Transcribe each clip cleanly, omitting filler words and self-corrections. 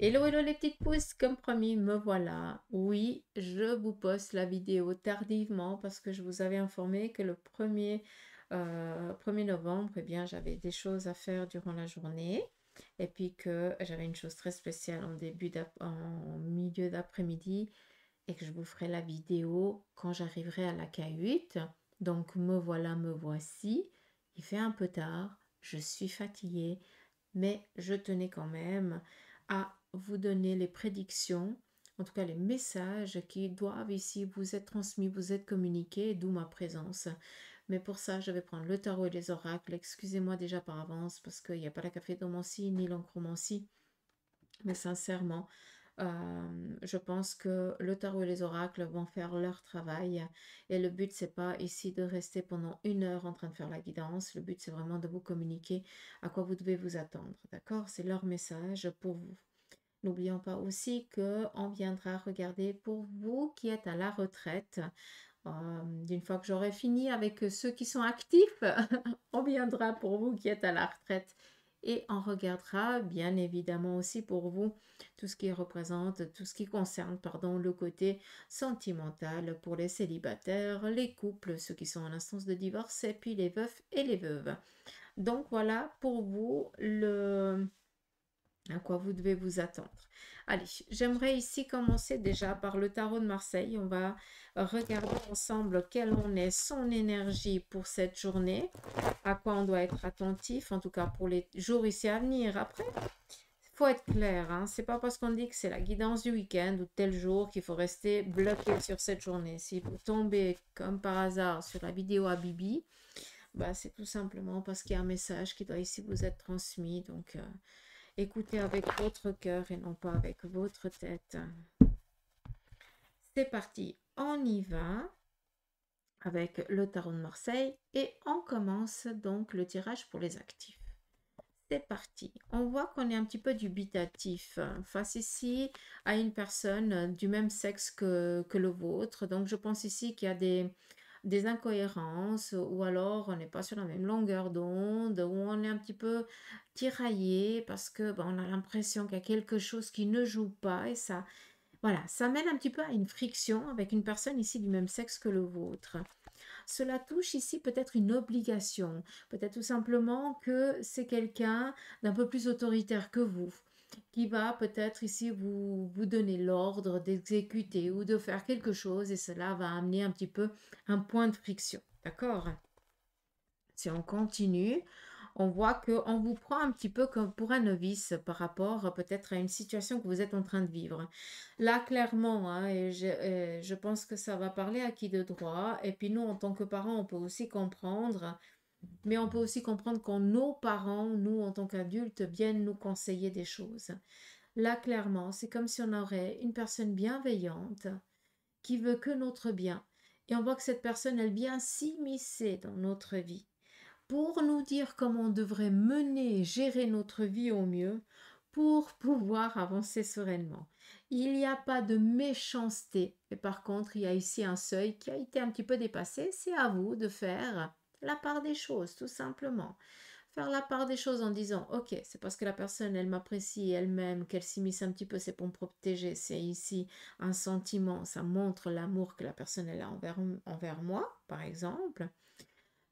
Hello, hello les petites pousses, comme promis, me voilà. Oui, je vous poste la vidéo tardivement parce que je vous avais informé que le 1er novembre, eh bien, j'avais des choses à faire durant la journée et puis que j'avais une chose très spéciale en milieu d'après-midi et que je vous ferai la vidéo quand j'arriverai à la K8. Donc, me voilà, me voici. Il fait un peu tard, je suis fatiguée, mais je tenais quand même à vous donner les prédictions, en tout cas les messages qui doivent ici vous être transmis, vous être communiqués, d'où ma présence. Mais pour ça, je vais prendre le tarot et les oracles. Excusez-moi déjà par avance parce qu'il n'y a pas la café-domancie ni l'encromancie. Mais sincèrement, je pense que le tarot et les oracles vont faire leur travail. Et le but, c'est pas ici de rester pendant 1 heure en train de faire la guidance. Le but, c'est vraiment de vous communiquer à quoi vous devez vous attendre. D'accord? C'est leur message pour vous. N'oublions pas aussi qu'on viendra regarder pour vous qui êtes à la retraite. D'une fois que j'aurai fini avec ceux qui sont actifs, on viendra pour vous qui êtes à la retraite et on regardera bien évidemment aussi pour vous tout ce qui représente, tout ce qui concerne, pardon, le côté sentimental pour les célibataires, les couples, ceux qui sont en instance de divorce et puis les veufs et les veuves. Donc voilà pour vous à quoi vous devez vous attendre. Allez, j'aimerais ici commencer déjà par le tarot de Marseille. On va regarder ensemble quelle en est son énergie pour cette journée, à quoi on doit être attentif, en tout cas pour les jours ici à venir. Après, il faut être clair, hein, c'est pas parce qu'on dit que c'est la guidance du week-end ou tel jour qu'il faut rester bloqué sur cette journée. Si vous tombez comme par hasard sur la vidéo à Bibi, bah, c'est tout simplement parce qu'il y a un message qui doit ici vous être transmis. Donc, écoutez avec votre cœur et non pas avec votre tête. C'est parti, on y va avec le tarot de Marseille et on commence donc le tirage pour les actifs. C'est parti. On voit qu'on est un petit peu dubitatif face ici à une personne du même sexe que le vôtre. Donc je pense ici qu'il y a des incohérences ou alors on n'est pas sur la même longueur d'onde ou on est un petit peu tiraillé parce que on a l'impression qu'il y a quelque chose qui ne joue pas et ça, voilà, ça mène un petit peu à une friction avec une personne ici du même sexe que le vôtre. Cela touche ici peut-être une obligation, peut-être tout simplement que c'est quelqu'un d'un peu plus autoritaire que vous, qui va peut-être ici vous donner l'ordre d'exécuter ou de faire quelque chose et cela va amener un petit peu un point de friction. D'accord? Si on continue, on voit qu'on vous prend un petit peu comme pour un novice par rapport peut-être à une situation que vous êtes en train de vivre. Là, clairement, hein, je pense que ça va parler à qui de droit. Et puis nous, en tant que parents, on peut aussi comprendre, mais on peut aussi comprendre quand nos parents, nous, en tant qu'adultes, viennent nous conseiller des choses. Là, clairement, c'est comme si on aurait une personne bienveillante qui veut que notre bien. Et on voit que cette personne, elle vient s'immiscer dans notre vie pour nous dire comment on devrait mener et gérer notre vie au mieux pour pouvoir avancer sereinement. Il n'y a pas de méchanceté, mais par contre, il y a ici un seuil qui a été un petit peu dépassé. C'est à vous de faire la part des choses, tout simplement. Faire la part des choses en disant, ok, c'est parce que la personne, elle m'apprécie, elle m'aime, qu'elle s'immisce un petit peu, c'est pour me protéger. C'est ici un sentiment, ça montre l'amour que la personne elle a envers moi, par exemple.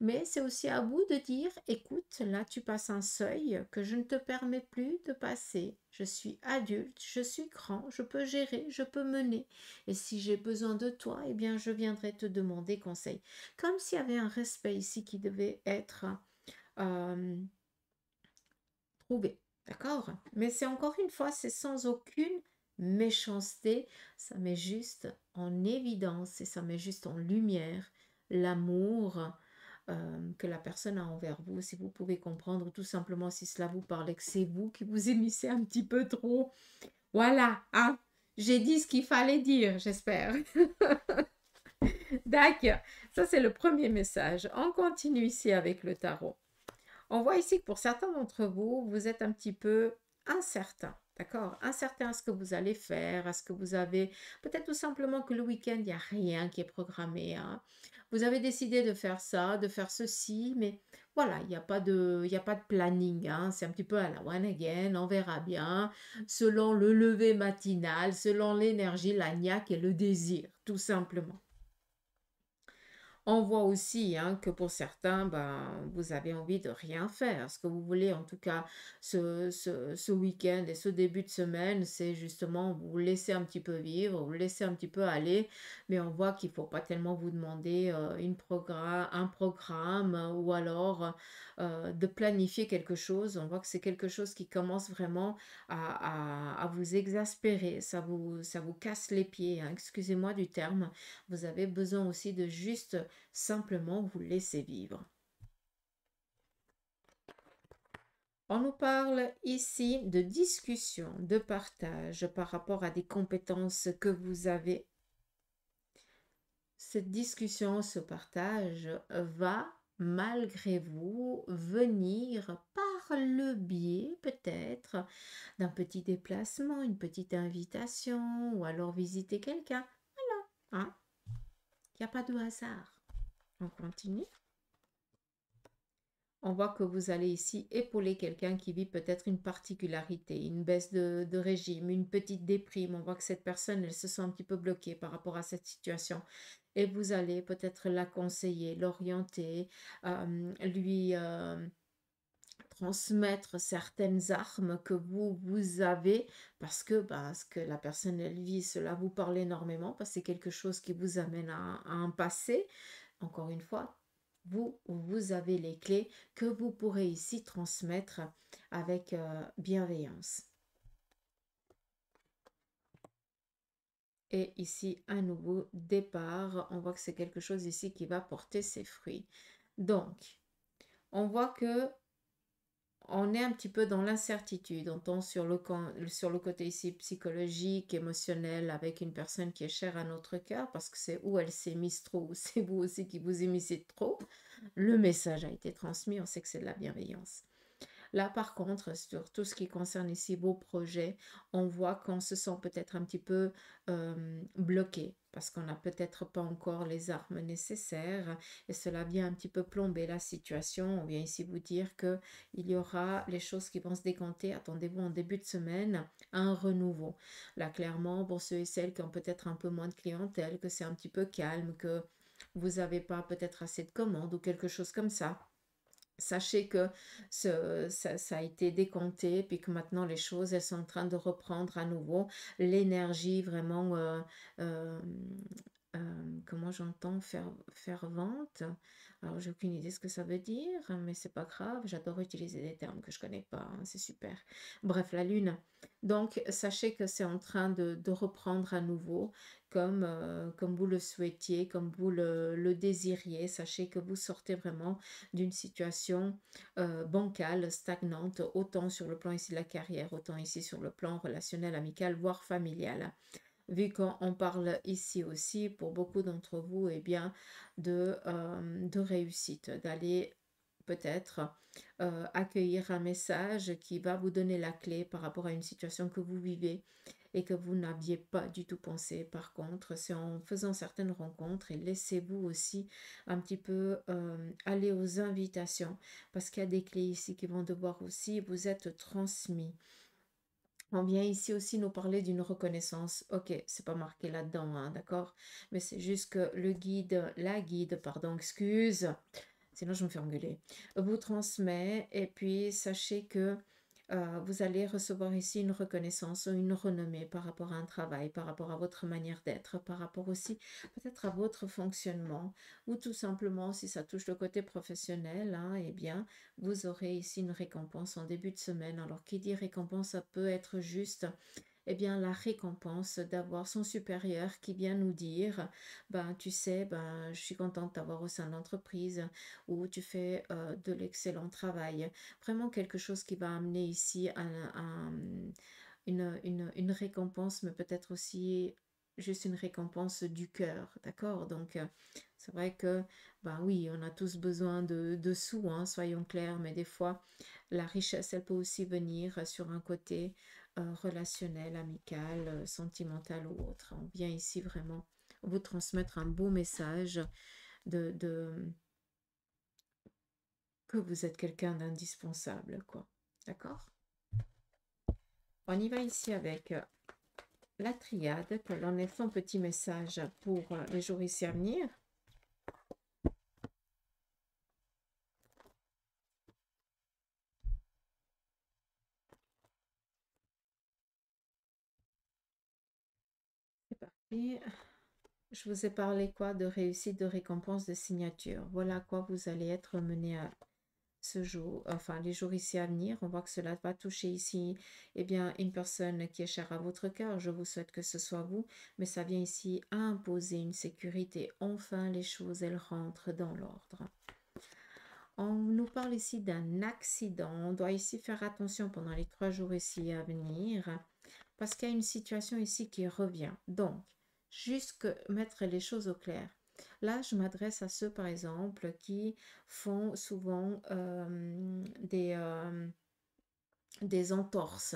Mais c'est aussi à vous de dire, écoute, là tu passes un seuil que je ne te permets plus de passer. Je suis adulte, je suis grand, je peux gérer, je peux mener. Et si j'ai besoin de toi, eh bien je viendrai te demander conseil. Comme s'il y avait un respect ici qui devait être euh, trouvé. D'accord? Mais c'est encore une fois, c'est sans aucune méchanceté. Ça met juste en évidence et ça met juste en lumière l'amour que la personne a envers vous, si vous pouvez comprendre tout simplement si cela vous parle et que c'est vous qui vous émissez un petit peu trop. Voilà, hein, j'ai dit ce qu'il fallait dire, j'espère. D'accord, ça c'est le premier message. On continue ici avec le tarot. On voit ici que pour certains d'entre vous, vous êtes un petit peu incertain. D'accord? Incertain à ce que vous allez faire, à ce que vous avez... Peut-être tout simplement que le week-end, il n'y a rien qui est programmé, hein. Vous avez décidé de faire ça, de faire ceci, mais voilà, il y a pas de planning, hein. C'est un petit peu à la one again, on verra bien, selon le lever matinal, selon l'énergie, la niaque et le désir, tout simplement. On voit aussi hein, que pour certains, ben, vous avez envie de rien faire. Ce que vous voulez, en tout cas, ce week-end et ce début de semaine, c'est justement vous laisser un petit peu vivre, vous laisser un petit peu aller. Mais on voit qu'il ne faut pas tellement vous demander un programme ou alors de planifier quelque chose. On voit que c'est quelque chose qui commence vraiment à vous exaspérer. Ça vous casse les pieds, hein. Excusez-moi du terme. Vous avez besoin aussi de juste simplement vous laisser vivre. On nous parle ici de discussion, de partage par rapport à des compétences que vous avez. Cette discussion, ce partage va, malgré vous, venir par le biais peut-être d'un petit déplacement, une petite invitation ou alors visiter quelqu'un. Hein? Il n'y a pas de hasard. On continue. On voit que vous allez ici épauler quelqu'un qui vit peut-être une particularité, une baisse de régime, une petite déprime. On voit que cette personne, elle se sent un petit peu bloquée par rapport à cette situation. Et vous allez peut-être la conseiller, l'orienter, lui transmettre certaines armes que vous avez parce que ce que la personne, elle vit, cela vous parle énormément parce que c'est quelque chose qui vous amène à un passé. Encore une fois, vous avez les clés que vous pourrez ici transmettre avec bienveillance. Et ici, un nouveau départ. On voit que c'est quelque chose ici qui va porter ses fruits. Donc, on voit que on est un petit peu dans l'incertitude, on tombe sur le côté ici psychologique, émotionnel, avec une personne qui est chère à notre cœur, parce que c'est où elle s'est mise trop, ou c'est vous aussi qui vous émissez trop. Le message a été transmis, on sait que c'est de la bienveillance. Là, par contre, sur tout ce qui concerne ici vos projets, on voit qu'on se sent peut-être un petit peu bloqué parce qu'on n'a peut-être pas encore les armes nécessaires et cela vient un petit peu plomber la situation. On vient ici vous dire que il y aura les choses qui vont se décanter. Attendez-vous en début de semaine à un renouveau. Là, clairement, pour ceux et celles qui ont peut-être un peu moins de clientèle, que c'est un petit peu calme, que vous n'avez pas peut-être assez de commandes ou quelque chose comme ça. Sachez que ça a été décompté, puis que maintenant les choses, elles sont en train de reprendre à nouveau l'énergie vraiment, comment j'entends, fervente. Alors, j'ai aucune idée ce que ça veut dire, mais c'est pas grave, j'adore utiliser des termes que je connais pas, hein, c'est super. Bref, la lune. Donc, sachez que c'est en train de reprendre à nouveau comme vous le souhaitiez, comme vous le désiriez. Sachez que vous sortez vraiment d'une situation bancale, stagnante, autant sur le plan ici de la carrière, autant ici sur le plan relationnel, amical, voire familial. Vu qu'on parle ici aussi, pour beaucoup d'entre vous, eh bien, de réussite, d'aller peut-être accueillir un message qui va vous donner la clé par rapport à une situation que vous vivez et que vous n'aviez pas du tout pensé. Par contre, c'est en faisant certaines rencontres et laissez-vous aussi un petit peu aller aux invitations parce qu'il y a des clés ici qui vont devoir aussi vous être transmises. On vient ici aussi nous parler d'une reconnaissance. Ok, c'est pas marqué là-dedans, hein, d'accord? Mais c'est juste que la guide, pardon, excuse, sinon je me fais engueuler, vous transmet et puis sachez que vous allez recevoir ici une reconnaissance ou une renommée par rapport à un travail, par rapport à votre manière d'être, par rapport aussi peut-être à votre fonctionnement ou tout simplement si ça touche le côté professionnel, hein, eh bien vous aurez ici une récompense en début de semaine. Alors qui dit récompense, ça peut être juste eh bien, la récompense d'avoir son supérieur qui vient nous dire, ben, tu sais, ben, je suis contente de t'avoir au sein de l'entreprise où tu fais de l'excellent travail. Vraiment quelque chose qui va amener ici une récompense, mais peut-être aussi juste une récompense du cœur, d'accord? Donc, C'est vrai que, ben oui, on a tous besoin de sous, hein, soyons clairs, mais des fois, la richesse, elle peut aussi venir sur un côté relationnel, amical, sentimental ou autre. On vient ici vraiment vous transmettre un beau message de que vous êtes quelqu'un d'indispensable, quoi. D'accord? On y va ici avec la triade, que l'on ait son petit message pour les jours ici à venir. C'est parti. Je vous ai parlé quoi? De réussite, de récompense, de signature. Voilà à quoi vous allez être mené à ce jour, enfin les jours ici à venir. On voit que cela va toucher ici, eh bien, une personne qui est chère à votre cœur. Je vous souhaite que ce soit vous, mais ça vient ici à imposer une sécurité. Enfin, les choses, elles rentrent dans l'ordre. On nous parle ici d'un accident. On doit ici faire attention pendant les 3 jours ici à venir, parce qu'il y a une situation ici qui revient. Donc, juste mettre les choses au clair. Là, je m'adresse à ceux, par exemple, qui font souvent des entorses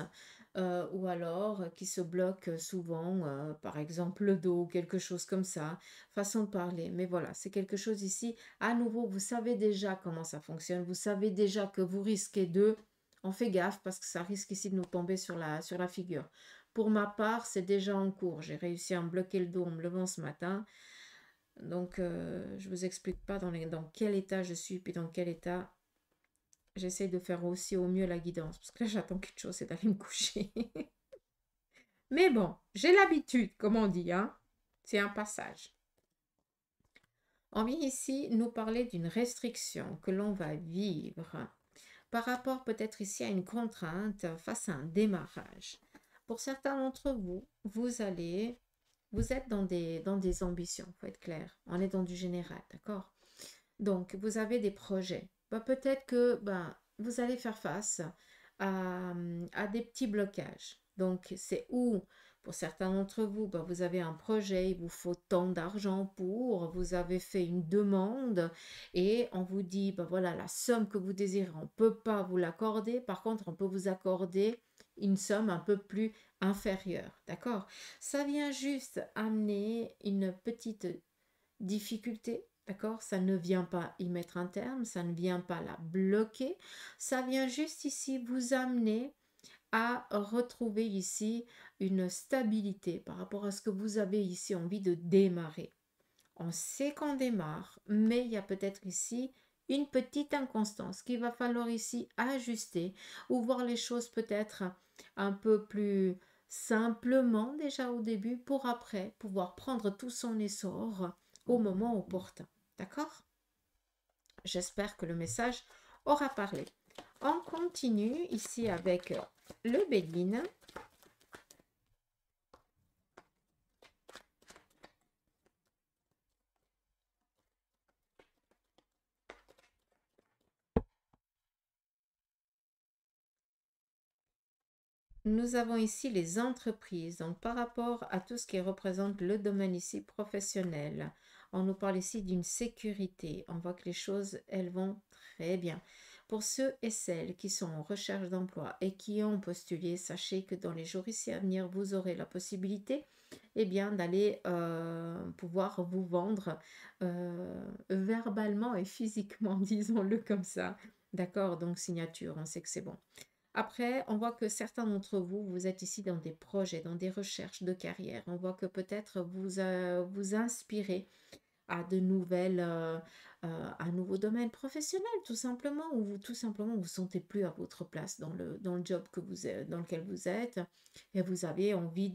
ou alors qui se bloquent souvent, par exemple le dos, quelque chose comme ça, façon de parler. Mais voilà, c'est quelque chose ici. À nouveau, vous savez déjà comment ça fonctionne, vous savez déjà que vous risquez de... On fait gaffe parce que ça risque ici de nous tomber sur la figure. Pour ma part, c'est déjà en cours. J'ai réussi à me bloquer le dos en me levant ce matin. Donc, je ne vous explique pas dans quel état je suis, puis dans quel état j'essaie de faire aussi au mieux la guidance. Parce que là, j'attends quelque chose, c'est d'aller me coucher. Mais bon, j'ai l'habitude, comme on dit, hein. C'est un passage. On vient ici nous parler d'une restriction que l'on va vivre par rapport peut-être ici à une contrainte face à un démarrage. Pour certains d'entre vous, vous êtes dans des ambitions, il faut être clair. On est dans du général, d'accord? Donc, vous avez des projets. Peut-être que vous allez faire face à des petits blocages. Donc, c'est où, pour certains d'entre vous, vous avez un projet, il vous faut tant d'argent pour, vous avez fait une demande et on vous dit, voilà, la somme que vous désirez, on ne peut pas vous l'accorder. Par contre, on peut vous accorder une somme un peu plus inférieure. D'accord? Ça vient juste amener une petite difficulté, d'accord? Ça ne vient pas y mettre un terme, ça ne vient pas la bloquer, ça vient juste ici vous amener à retrouver ici une stabilité par rapport à ce que vous avez ici envie de démarrer. On sait qu'on démarre, mais il y a peut-être ici une petite inconstance qu'il va falloir ici ajuster ou voir les choses peut-être un peu plus simplement déjà au début pour après pouvoir prendre tout son essor au moment opportun. D'accord? J'espère que le message aura parlé. On continue ici avec le Béline. Nous avons ici les entreprises. Donc, par rapport à tout ce qui représente le domaine ici professionnel, on nous parle ici d'une sécurité. On voit que les choses, elles vont très bien. Pour ceux et celles qui sont en recherche d'emploi et qui ont postulé, sachez que dans les jours ici à venir, vous aurez la possibilité d'aller pouvoir vous vendre verbalement et physiquement, disons-le comme ça. D'accord? Donc, signature, on sait que c'est bon. Après, on voit que certains d'entre vous, vous êtes ici dans des projets, dans des recherches de carrière. On voit que peut-être vous inspirez à de nouvelles, un nouveau domaine professionnel, tout simplement, ou tout simplement vous sentez plus à votre place dans le job que dans lequel vous êtes, et vous avez envie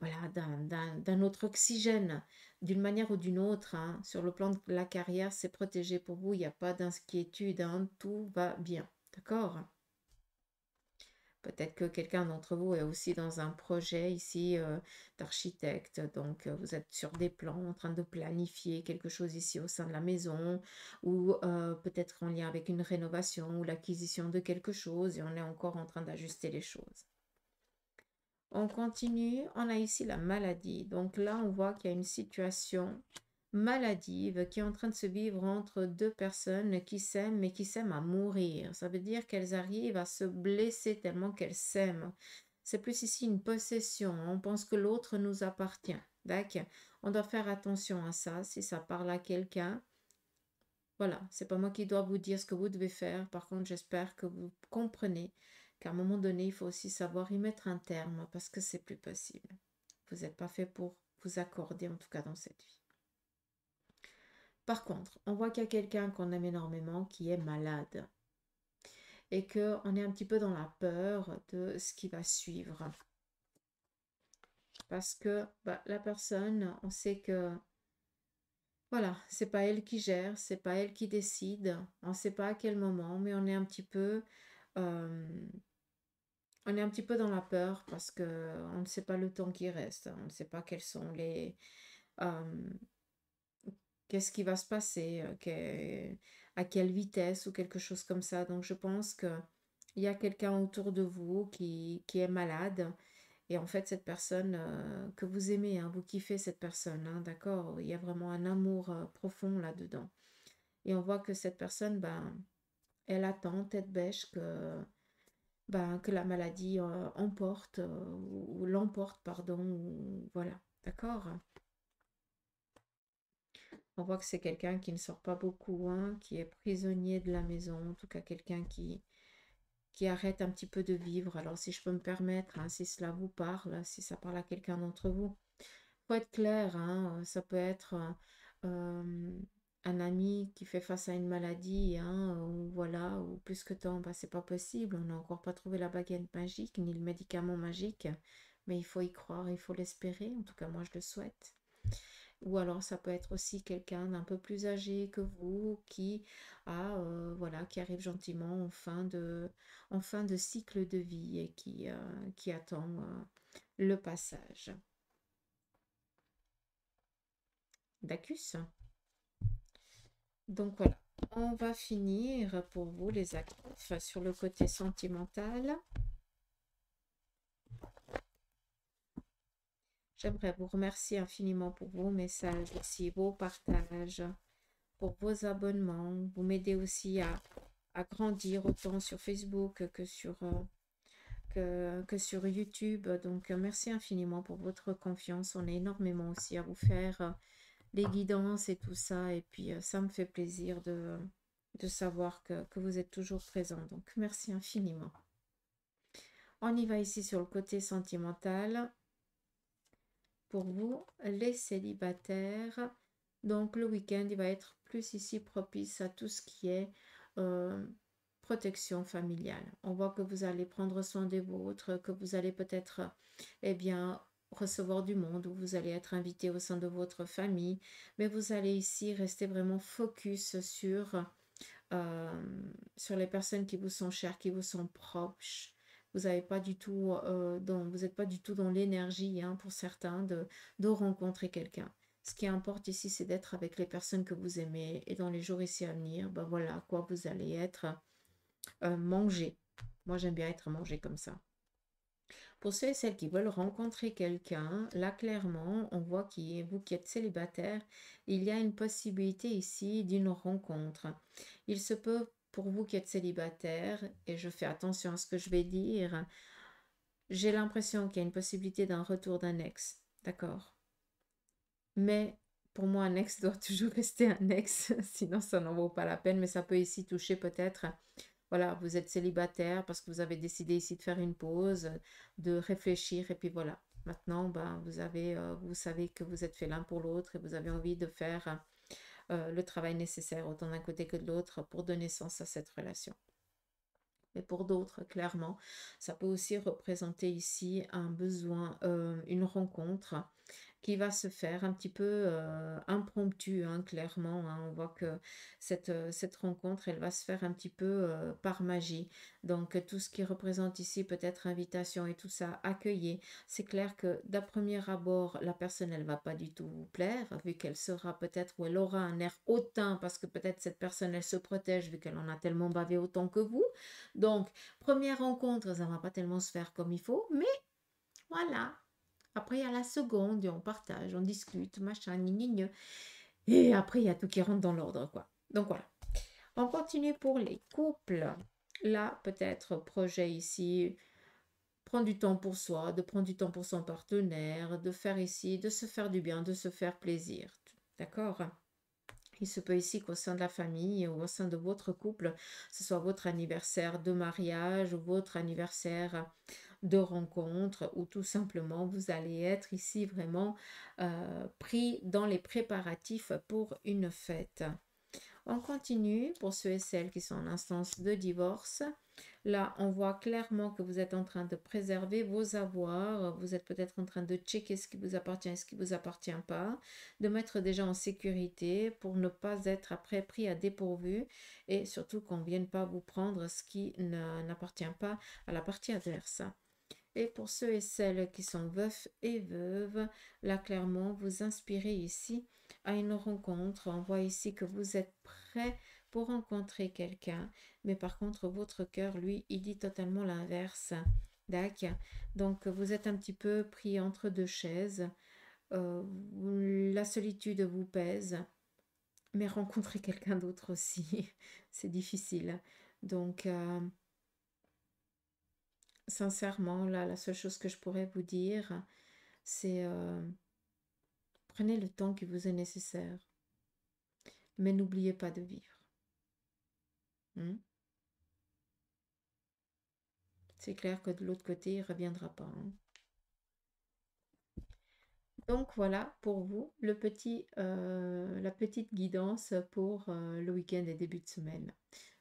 voilà, d'un autre oxygène, d'une manière ou d'une autre, hein. Sur le plan de la carrière, c'est protégé pour vous, il n'y a pas d'inquiétude, hein, tout va bien, d'accord? Peut-être que quelqu'un d'entre vous est aussi dans un projet ici d'architecte, donc vous êtes sur des plans en train de planifier quelque chose ici au sein de la maison, ou peut-être en lien avec une rénovation ou l'acquisition de quelque chose, et on est encore en train d'ajuster les choses. On continue, on a ici la maladie. Donc là, on voit qu'il y a une situation maladive qui est en train de se vivre entre deux personnes qui s'aiment, mais qui s'aiment à mourir. Ça veut dire qu'elles arrivent à se blesser tellement qu'elles s'aiment. C'est plus ici une possession. On pense que l'autre nous appartient. D'accord? On doit faire attention à ça si ça parle à quelqu'un. Voilà, c'est pas moi qui dois vous dire ce que vous devez faire. Par contre, j'espère que vous comprenez qu'à un moment donné, il faut aussi savoir y mettre un terme parce que c'est plus possible. Vous n'êtes pas fait pour vous accorder, en tout cas dans cette vie. Par contre, on voit qu'il y a quelqu'un qu'on aime énormément qui est malade et qu'on est un petit peu dans la peur de ce qui va suivre. Parce que la personne, on sait que voilà, c'est pas elle qui gère, c'est pas elle qui décide, on ne sait pas à quel moment, mais euh, on est un petit peu dans la peur parce que on ne sait pas le temps qui reste, on ne sait pas quels sont euh, qu'est-ce qui va se passer, à quelle vitesse ou quelque chose comme ça. Donc je pense que il y a quelqu'un autour de vous qui est malade. Et en fait, cette personne que vous aimez, hein, vous kiffez cette personne, hein, d'accord? Il y a vraiment un amour profond là-dedans. Et on voit que cette personne, elle attend tête bêche que la maladie emporte, ou l'emporte, pardon, ou voilà, d'accord? On voit que c'est quelqu'un qui ne sort pas beaucoup, hein, qui est prisonnier de la maison, en tout cas quelqu'un qui arrête un petit peu de vivre. Alors si je peux me permettre, hein, si cela vous parle, si ça parle à quelqu'un d'entre vous, faut être clair, hein, ça peut être euh, un ami qui fait face à une maladie, hein, ou voilà, ou plus que tant, c'est pas possible, on n'a encore pas trouvé la baguette magique, ni le médicament magique, mais il faut y croire, il faut l'espérer, en tout cas moi je le souhaite. Ou alors ça peut être aussi quelqu'un d'un peu plus âgé que vous voilà, qui arrive gentiment en fin de cycle de vie et qui attend le passage. D'acus. Donc voilà, on va finir pour vous les actifs sur le côté sentimental. J'aimerais vous remercier infiniment pour vos messages aussi, vos partages, pour vos abonnements. Vous m'aidez aussi à grandir autant sur Facebook que sur YouTube. Donc merci infiniment pour votre confiance. On a énormément aussi à vous faire les guidances et tout ça. Et puis ça me fait plaisir de savoir que vous êtes toujours présent. Donc merci infiniment. On y va ici sur le côté sentimental. Pour vous, les célibataires, donc le week-end, il va être plus ici propice à tout ce qui est euh, protection familiale. On voit que vous allez prendre soin des vôtres, que vous allez peut-être, eh bien, recevoir du monde, ou vous allez être invité au sein de votre famille, mais vous allez ici rester vraiment focus euh, sur les personnes qui vous sont chères, qui vous sont proches. Vous n'avez pas du tout vous n'êtes pas du tout dans l'énergie, hein, pour certains de rencontrer quelqu'un. Ce qui importe ici, c'est d'être avec les personnes que vous aimez et dans les jours ici à venir, voilà quoi vous allez être mangé. Moi, j'aime bien être mangé comme ça. Pour ceux et celles qui veulent rencontrer quelqu'un, là clairement, on voit vous qui êtes célibataire, il y a une possibilité ici d'une rencontre. Il se peut pour vous qui êtes célibataire, et je fais attention à ce que je vais dire, j'ai l'impression qu'il y a une possibilité d'un retour d'un ex, d'accord? Mais pour moi, un ex doit toujours rester un ex, sinon ça n'en vaut pas la peine, mais ça peut ici toucher peut-être. Voilà, vous êtes célibataire parce que vous avez décidé ici de faire une pause, de réfléchir et puis voilà. Maintenant, vous savez que vous êtes fait l'un pour l'autre et vous avez envie de faire le travail nécessaire autant d'un côté que de l'autre pour donner sens à cette relation. Mais pour d'autres, clairement, ça peut aussi représenter ici un besoin, une rencontre qui va se faire un petit peu impromptu, hein, clairement, hein. On voit que cette rencontre, elle va se faire un petit peu par magie. Donc, tout ce qui représente ici peut-être invitation et tout ça, accueillir. C'est clair que d'un premier abord, la personne, elle va pas du tout vous plaire, vu qu'elle sera peut-être, ou elle aura un air hautain, parce que peut-être cette personne, elle se protège, vu qu'elle en a tellement bavé autant que vous. Donc, première rencontre, ça ne va pas tellement se faire comme il faut, mais voilà. Après, il y a la seconde et on partage, on discute, machin, gna, gna, gna. Et après, il y a tout qui rentre dans l'ordre, quoi. Donc voilà. On continue pour les couples. Là, peut-être projet ici, prendre du temps pour soi, de prendre du temps pour son partenaire, de faire ici, de se faire du bien, de se faire plaisir. D'accord? Il se peut ici qu'au sein de la famille ou au sein de votre couple, ce soit votre anniversaire de mariage ou votre anniversaire de rencontre ou tout simplement vous allez être ici vraiment pris dans les préparatifs pour une fête. On continue pour ceux et celles qui sont en instance de divorce. Là, on voit clairement que vous êtes en train de préserver vos avoirs. Vous êtes peut-être en train de checker ce qui vous appartient et ce qui ne vous appartient pas, de mettre déjà en sécurité pour ne pas être après pris à dépourvu et surtout qu'on ne vienne pas vous prendre ce qui n'appartient pas à la partie adverse. Et pour ceux et celles qui sont veufs et veuves, là clairement, vous inspirez ici à une rencontre. On voit ici que vous êtes prêt pour rencontrer quelqu'un, mais par contre, votre cœur, lui, il dit totalement l'inverse. D'accord. Donc, vous êtes un petit peu pris entre deux chaises. Euh, la solitude vous pèse, mais rencontrer quelqu'un d'autre aussi, c'est difficile. Donc, sincèrement, là, la seule chose que je pourrais vous dire, c'est prenez le temps qui vous est nécessaire, mais n'oubliez pas de vivre. Hmm. C'est clair que de l'autre côté, il ne reviendra pas. Hein. Donc voilà pour vous la petite guidance pour le week-end et début de semaine.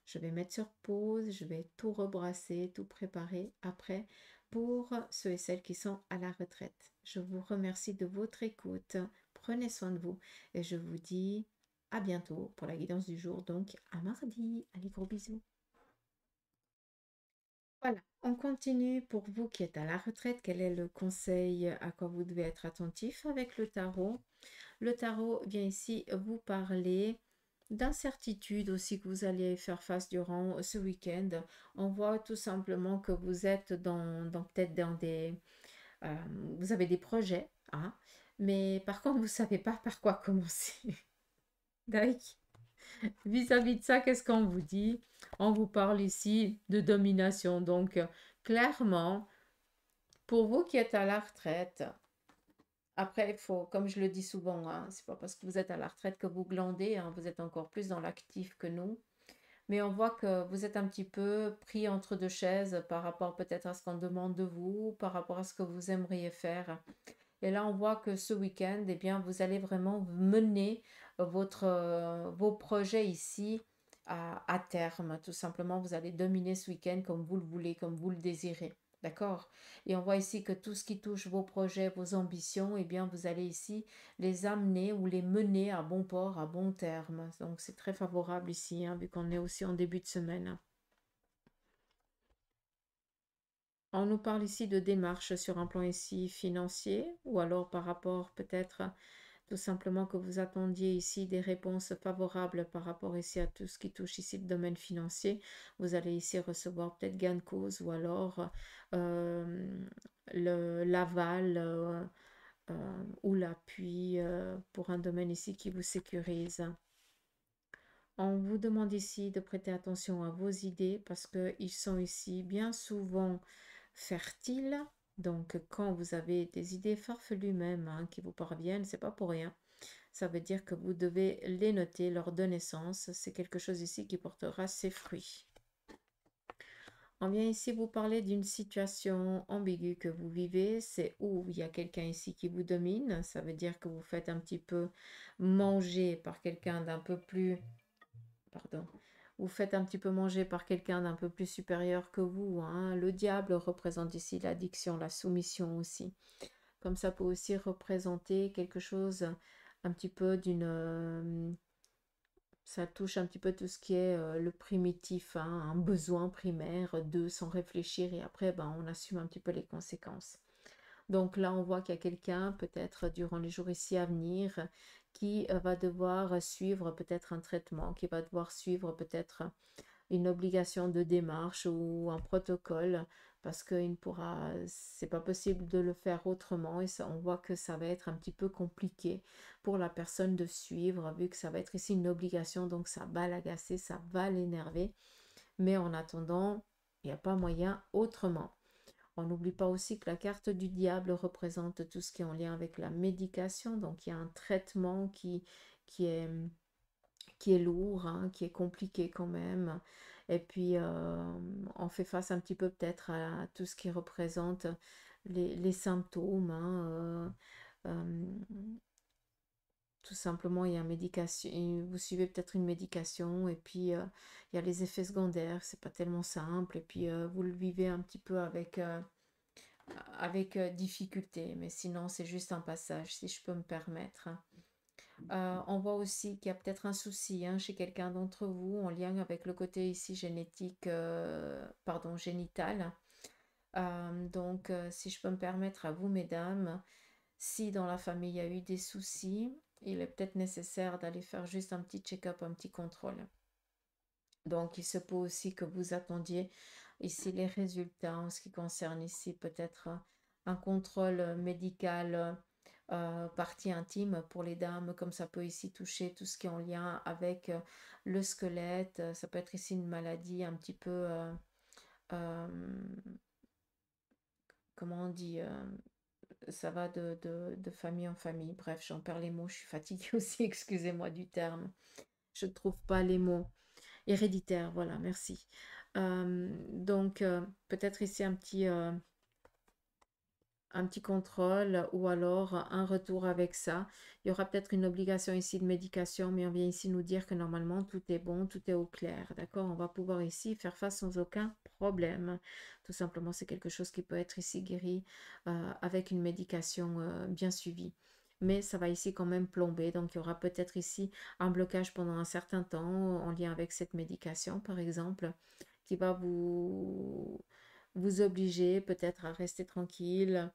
Je vais mettre sur pause, je vais tout rebrasser, tout préparer après pour ceux et celles qui sont à la retraite. Je vous remercie de votre écoute. Prenez soin de vous et je vous dis à bientôt pour la guidance du jour, donc à mardi. Allez, gros bisous. Voilà, on continue pour vous qui êtes à la retraite. Quel est le conseil à quoi vous devez être attentif avec le tarot? Le tarot vient ici vous parler d'incertitude aussi que vous allez faire face durant ce week-end. On voit tout simplement que vous êtes peut-être dans des... euh, vous avez des projets, hein, mais par contre, vous ne savez pas par quoi commencer. D'accord. Vis-à-vis de ça, qu'est-ce qu'on vous dit? On vous parle ici de domination. Donc, clairement, pour vous qui êtes à la retraite, après, il faut, comme je le dis souvent, hein, c'est pas parce que vous êtes à la retraite que vous glandez, hein, vous êtes encore plus dans l'actif que nous. Mais on voit que vous êtes un petit peu pris entre deux chaises par rapport peut-être à ce qu'on demande de vous, par rapport à ce que vous aimeriez faire. Et là, on voit que ce week-end, eh bien, vous allez vraiment mener vos projets ici à terme. Tout simplement, vous allez dominer ce week-end comme vous le voulez, comme vous le désirez. D'accord? Et on voit ici que tout ce qui touche vos projets, vos ambitions, eh bien, vous allez ici les amener ou les mener à bon port, à bon terme. Donc, c'est très favorable ici, hein, vu qu'on est aussi en début de semaine. On nous parle ici de démarches sur un plan ici financier ou alors par rapport peut-être tout simplement que vous attendiez ici des réponses favorables par rapport ici à tout ce qui touche ici le domaine financier. Vous allez ici recevoir peut-être gain de cause ou alors euh, l'aval ou l'appui pour un domaine ici qui vous sécurise. On vous demande ici de prêter attention à vos idées parce qu'ils sont ici bien souvent fertiles. Donc, quand vous avez des idées farfelues même hein, qui vous parviennent, c'est pas pour rien. Ça veut dire que vous devez les noter, leur donner sens. C'est quelque chose ici qui portera ses fruits. On vient ici vous parler d'une situation ambiguë que vous vivez. C'est où il y a quelqu'un ici qui vous domine. Ça veut dire que vous faites un petit peu manger par quelqu'un d'un peu plus... Pardon. Vous faites un petit peu manger par quelqu'un d'un peu plus supérieur que vous. Hein. Le diable représente ici l'addiction, la soumission aussi. Comme ça peut aussi représenter quelque chose un petit peu ça touche un petit peu tout ce qui est le primitif, hein, un besoin primaire de sans réfléchir et après ben, on assume un petit peu les conséquences. Donc là on voit qu'il y a quelqu'un peut-être durant les jours ici à venir qui va devoir suivre peut-être un traitement, qui va devoir suivre peut-être une obligation de démarche ou un protocole parce qu'il ne pourra, c'est pas possible de le faire autrement et ça, on voit que ça va être un petit peu compliqué pour la personne de suivre, vu que ça va être ici une obligation, donc ça va l'agacer, ça va l'énerver. Mais en attendant, il n'y a pas moyen autrement. On n'oublie pas aussi que la carte du diable représente tout ce qui est en lien avec la médication, donc il y a un traitement qui est, qui est lourd, hein, qui est compliqué quand même. Et puis, on fait face un petit peu peut-être à tout ce qui représente les symptômes, hein, tout simplement, il y a une médication, vous suivez peut-être une médication et puis il y a les effets secondaires, c'est pas tellement simple et puis vous le vivez un petit peu avec difficulté, mais sinon c'est juste un passage, si je peux me permettre. On voit aussi qu'il y a peut-être un souci, hein, chez quelqu'un d'entre vous en lien avec le côté ici génétique, pardon, génital. Donc, si je peux me permettre à vous, mesdames, si dans la famille il y a eu des soucis, il est peut-être nécessaire d'aller faire juste un petit check-up, un petit contrôle. Donc, il se peut aussi que vous attendiez ici les résultats en ce qui concerne ici peut-être un contrôle médical, partie intime pour les dames, comme ça peut ici toucher tout ce qui est en lien avec le squelette. Ça peut être ici une maladie un petit peu, euh, comment on dit, ça va de famille en famille. Bref, j'en perds les mots, je suis fatiguée aussi, excusez-moi du terme. Je ne trouve pas les mots. Héréditaire, voilà, merci. Donc, peut-être ici un petit contrôle ou alors un retour avec ça. Il y aura peut-être une obligation ici de médication, mais on vient ici nous dire que normalement tout est bon, tout est au clair. D'accord? On va pouvoir ici faire face sans aucun problème. Tout simplement, c'est quelque chose qui peut être ici guéri avec une médication bien suivie. Mais ça va ici quand même plomber. Donc, il y aura peut-être ici un blocage pendant un certain temps en lien avec cette médication, par exemple, qui va vous obliger peut-être à rester tranquille,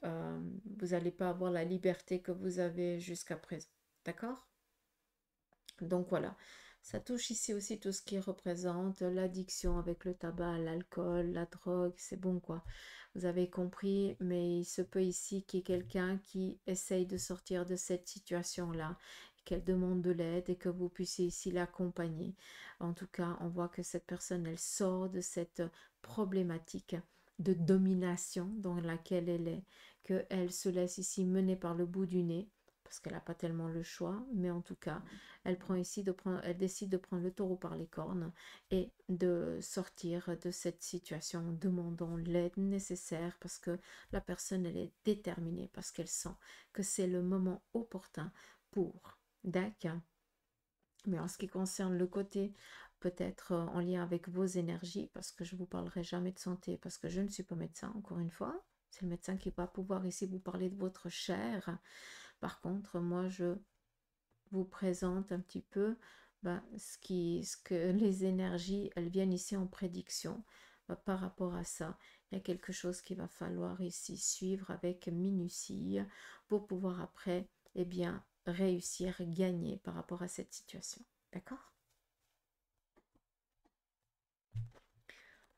vous n'allez pas avoir la liberté que vous avez jusqu'à présent. D'accord? Donc voilà, ça touche ici aussi tout ce qui représente l'addiction avec le tabac, l'alcool, la drogue, c'est bon quoi. Vous avez compris, mais il se peut ici qu'il y ait quelqu'un qui essaye de sortir de cette situation-là, qu'elle demande de l'aide et que vous puissiez ici l'accompagner. En tout cas, on voit que cette personne, elle sort de cette problématique de domination dans laquelle elle est, qu'elle se laisse ici mener par le bout du nez, parce qu'elle n'a pas tellement le choix, mais en tout cas, elle décide de prendre le taureau par les cornes et de sortir de cette situation en demandant l'aide nécessaire parce que la personne, elle est déterminée, parce qu'elle sent que c'est le moment opportun pour. D'accord. Mais en ce qui concerne le côté peut-être en lien avec vos énergies, parce que je ne vous parlerai jamais de santé, parce que je ne suis pas médecin, encore une fois, c'est le médecin qui va pouvoir ici vous parler de votre chair. Par contre, moi, je vous présente un petit peu ce que les énergies, elles viennent ici en prédiction. Par rapport à ça, il y a quelque chose qu'il va falloir ici suivre avec minutie pour pouvoir après, eh bien, réussir, gagner par rapport à cette situation. D'accord?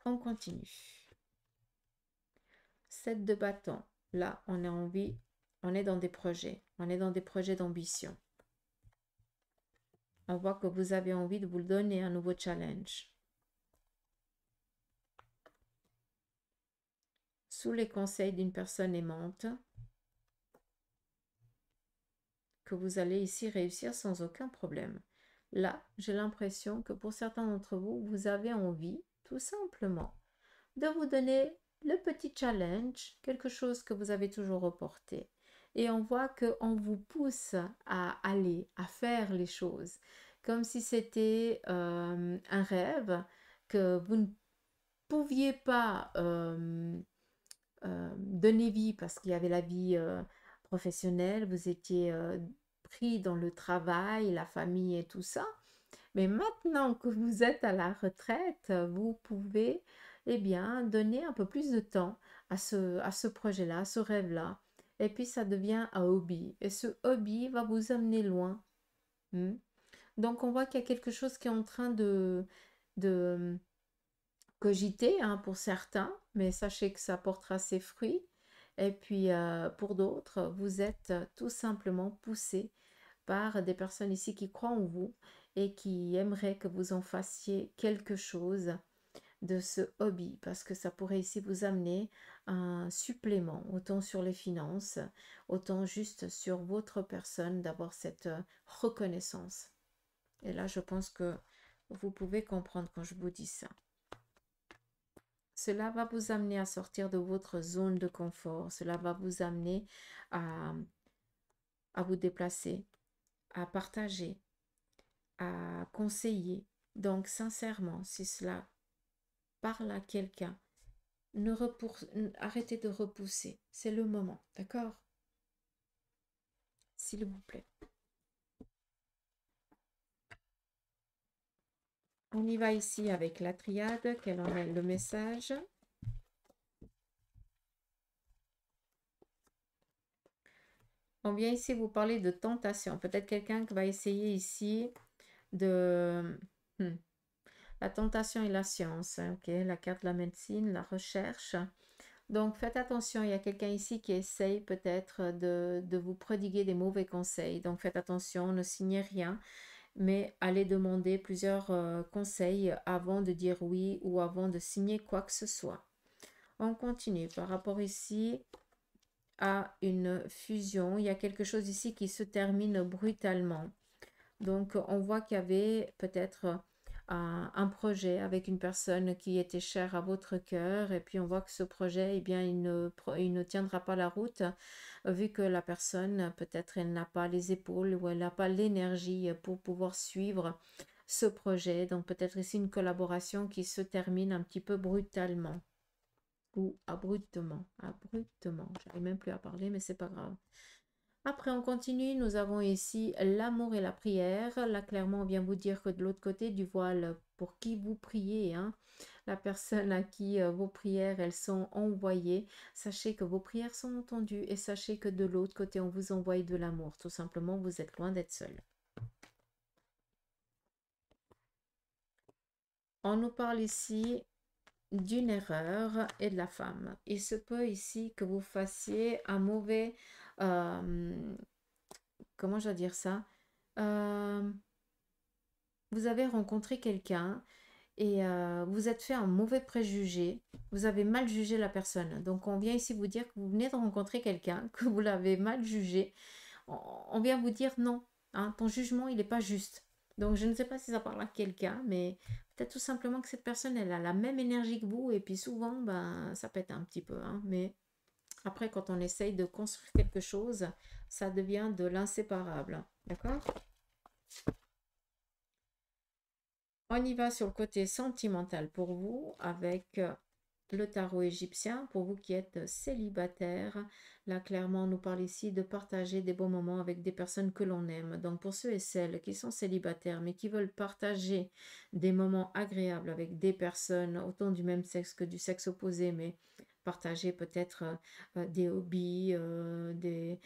On continue. 7 de bâton. Là, on a envie, on est dans des projets. On est dans des projets d'ambition. On voit que vous avez envie de vous donner un nouveau challenge. Sous les conseils d'une personne aimante, que vous allez ici réussir sans aucun problème. Là, j'ai l'impression que pour certains d'entre vous, vous avez envie, tout simplement, de vous donner le petit challenge, quelque chose que vous avez toujours reporté. Et on voit qu'on vous pousse à aller, à faire les choses, comme si c'était un rêve que vous ne pouviez pas donner vie parce qu'il y avait la vie professionnelle, vous étiez pris dans le travail, la famille et tout ça. Mais maintenant que vous êtes à la retraite, vous pouvez eh bien, donner un peu plus de temps à ce projet-là, à ce rêve-là. Et puis ça devient un hobby. Et ce hobby va vous amener loin. Hmm. Donc on voit qu'il y a quelque chose qui est en train de cogiter hein, pour certains, mais sachez que ça portera ses fruits. Et puis pour d'autres, vous êtes tout simplement poussé par des personnes ici qui croient en vous et qui aimeraient que vous en fassiez quelque chose de ce hobby parce que ça pourrait ici vous amener un supplément, autant sur les finances, autant juste sur votre personne, d'avoir cette reconnaissance. Et là, je pense que vous pouvez comprendre quand je vous dis ça. Cela va vous amener à sortir de votre zone de confort. Cela va vous amener à, à vous déplacer, à partager, à conseiller. Donc, sincèrement, si cela parle à quelqu'un, arrêtez de repousser. C'est le moment, d'accord? S'il vous plaît. On y va ici avec la triade. Quel en est le message? On vient ici vous parler de tentation. Peut-être quelqu'un qui va essayer ici de... La tentation et la science. Ok, la carte de la médecine, la recherche. Donc faites attention, il y a quelqu'un ici qui essaye peut-être de vous prodiguer des mauvais conseils. Donc faites attention, ne signez rien, mais allez demander plusieurs conseils avant de dire oui ou avant de signer quoi que ce soit. On continue par rapport ici à une fusion. Il y a quelque chose ici qui se termine brutalement. Donc on voit qu'il y avait peut-être un projet avec une personne qui était chère à votre cœur et puis on voit que ce projet, eh bien, il ne tiendra pas la route vu que la personne, peut-être elle n'a pas les épaules ou elle n'a pas l'énergie pour pouvoir suivre ce projet. Donc peut-être ici une collaboration qui se termine un petit peu brutalement ou abruptement. Abruptement, j'arrive même plus à parler mais c'est pas grave. Après, on continue. Nous avons ici l'amour et la prière. Là, clairement, on vient vous dire que de l'autre côté du voile, pour qui vous priez, hein, la personne à qui vos prières, elles sont envoyées, sachez que vos prières sont entendues et sachez que de l'autre côté, on vous envoie de l'amour. Tout simplement, vous êtes loin d'être seul. On nous parle ici d'une erreur et de la femme. Il se peut ici que vous fassiez un mauvais... comment je dois dire ça? Vous avez rencontré quelqu'un et vous êtes fait un mauvais préjugé, vous avez mal jugé la personne. Donc on vient ici vous dire que vous venez de rencontrer quelqu'un, que vous l'avez mal jugé. On vient vous dire non, hein, ton jugement il n'est pas juste. Donc je ne sais pas si ça parle à quelqu'un, mais peut-être tout simplement que cette personne elle a la même énergie que vous et puis souvent ben ça pète un petit peu. Hein, mais après quand on essaye de construire quelque chose, ça devient de l'inséparable. D'accord? On y va sur le côté sentimental pour vous avec le tarot égyptien. Pour vous qui êtes célibataire, là clairement on nous parle ici de partager des bons moments avec des personnes que l'on aime. Donc pour ceux et celles qui sont célibataires mais qui veulent partager des moments agréables avec des personnes autant du même sexe que du sexe opposé, mais partager peut-être des hobbies, des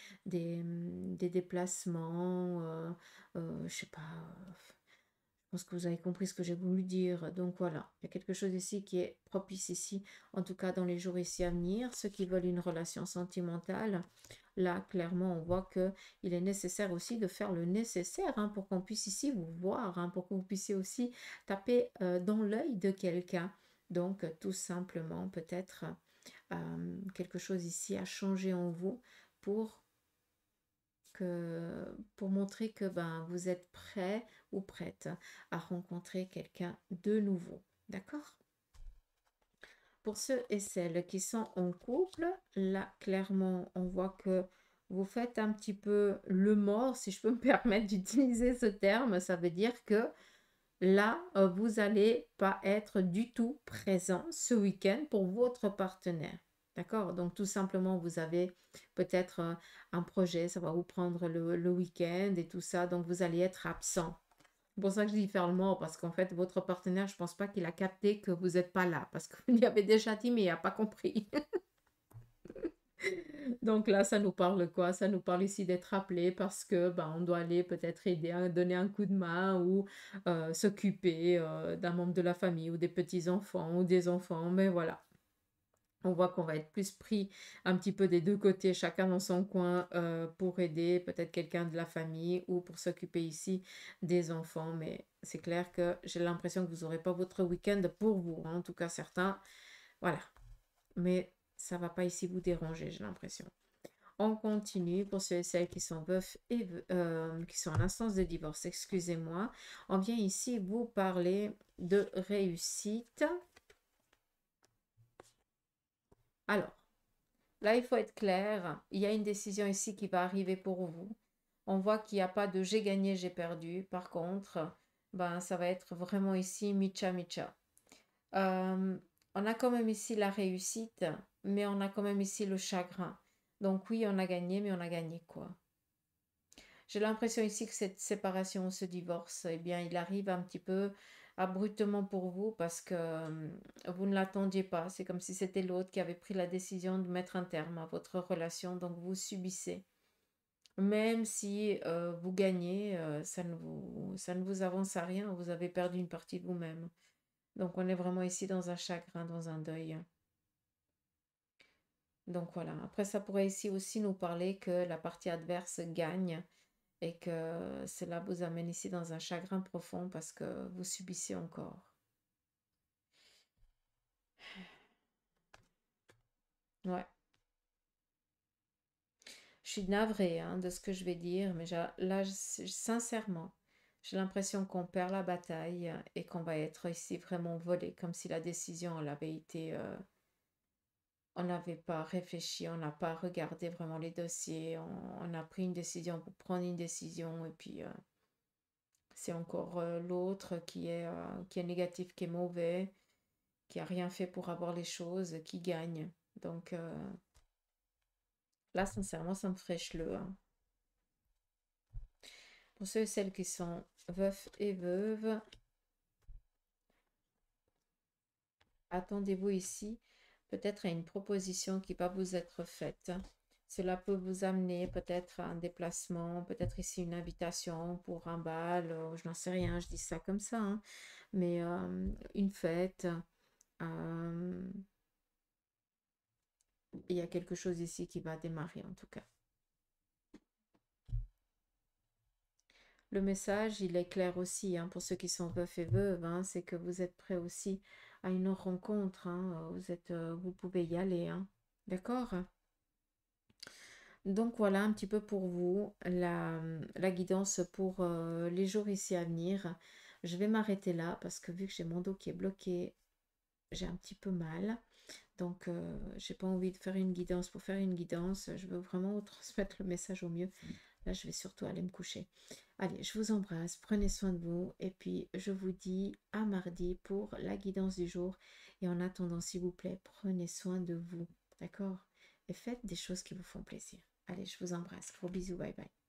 déplacements, je sais pas. Je pense que vous avez compris ce que j'ai voulu dire. Donc voilà, il y a quelque chose ici qui est propice ici, en tout cas dans les jours ici à venir. Ceux qui veulent une relation sentimentale, là clairement on voit qu'il est nécessaire aussi de faire le nécessaire hein, pour qu'on puisse ici vous voir, hein, pour que vous puissiez aussi taper dans l'œil de quelqu'un. Donc tout simplement peut-être quelque chose ici a changé en vous pour montrer que ben, vous êtes prêt ou prête à rencontrer quelqu'un de nouveau. D'accord? Pour ceux et celles qui sont en couple, là, clairement, on voit que vous faites un petit peu le mort, si je peux me permettre d'utiliser ce terme. Ça veut dire que là, vous n'allez pas être du tout présent ce week-end pour votre partenaire. D'accord? Donc, tout simplement, vous avez peut-être un projet, ça va vous prendre le week-end et tout ça. Donc, vous allez être absent. C'est pour ça que je dis faire le mort, parce qu'en fait, votre partenaire, je ne pense pas qu'il a capté que vous n'êtes pas là, parce que vous lui avez déjà dit, mais il n'a pas compris. Donc là, ça nous parle quoi? Ça nous parle ici d'être appelé parce que ben, on doit aller peut-être aider, donner un coup de main ou s'occuper d'un membre de la famille ou des petits-enfants ou des enfants. Mais voilà, on voit qu'on va être plus pris un petit peu des deux côtés, chacun dans son coin, pour aider peut-être quelqu'un de la famille ou pour s'occuper ici des enfants. Mais c'est clair que j'ai l'impression que vous n'aurez pas votre week-end pour vous, hein, en tout cas certains. Voilà. Mais ça va pas ici vous déranger, j'ai l'impression. On continue pour ceux et celles qui sont veufs et qui sont en instance de divorce, excusez-moi. On vient ici vous parler de réussite. Alors, là, il faut être clair. Il y a une décision ici qui va arriver pour vous. On voit qu'il n'y a pas de j'ai gagné, j'ai perdu. Par contre, ben, ça va être vraiment ici micha micha. Euh, on a quand même ici la réussite, mais on a quand même ici le chagrin. Donc oui, on a gagné, mais on a gagné quoi? J'ai l'impression ici que cette séparation, ce divorce, eh bien, il arrive un petit peu abruptement pour vous parce que vous ne l'attendiez pas. C'est comme si c'était l'autre qui avait pris la décision de mettre un terme à votre relation, donc vous subissez. Même si vous gagnez, ça ne vous avance à rien, vous avez perdu une partie de vous-même. Donc on est vraiment ici dans un chagrin, dans un deuil. Donc voilà, après ça pourrait ici aussi nous parler que la partie adverse gagne et que cela vous amène ici dans un chagrin profond parce que vous subissez encore. Ouais, je suis navrée hein, de ce que je vais dire, mais là, sincèrement, j'ai l'impression qu'on perd la bataille et qu'on va être ici vraiment volé, comme si la décision elle avait été... on n'avait pas réfléchi, on n'a pas regardé vraiment les dossiers, on a pris une décision pour prendre une décision et puis c'est encore l'autre qui est négatif, qui est mauvais, qui a rien fait pour avoir les choses, qui gagne. Donc là, sincèrement, ça me fraîche le. Hein. Pour ceux et celles qui sont veufs et veuves, attendez-vous ici peut-être à une proposition qui va vous être faite. Cela peut vous amener peut-être à un déplacement, peut-être ici une invitation pour un bal, je n'en sais rien, je dis ça comme ça, hein, mais une fête. euh, il y a quelque chose ici qui va démarrer en tout cas. Le message, il est clair aussi hein, pour ceux qui sont veufs et veuves, hein, c'est que vous êtes prêts aussi à une rencontre, hein, vous pouvez y aller, hein, d'accord? Donc voilà un petit peu pour vous la guidance pour les jours ici à venir. Je vais m'arrêter là parce que vu que j'ai mon dos qui est bloqué, j'ai un petit peu mal. Donc j'ai pas envie de faire une guidance pour faire une guidance. Je veux vraiment vous transmettre le message au mieux. Là, je vais surtout aller me coucher. Allez, je vous embrasse, prenez soin de vous et puis je vous dis à mardi pour la guidance du jour. Et en attendant, s'il vous plaît, prenez soin de vous, d'accord? Et faites des choses qui vous font plaisir. Allez, je vous embrasse. Gros bisous, bye bye.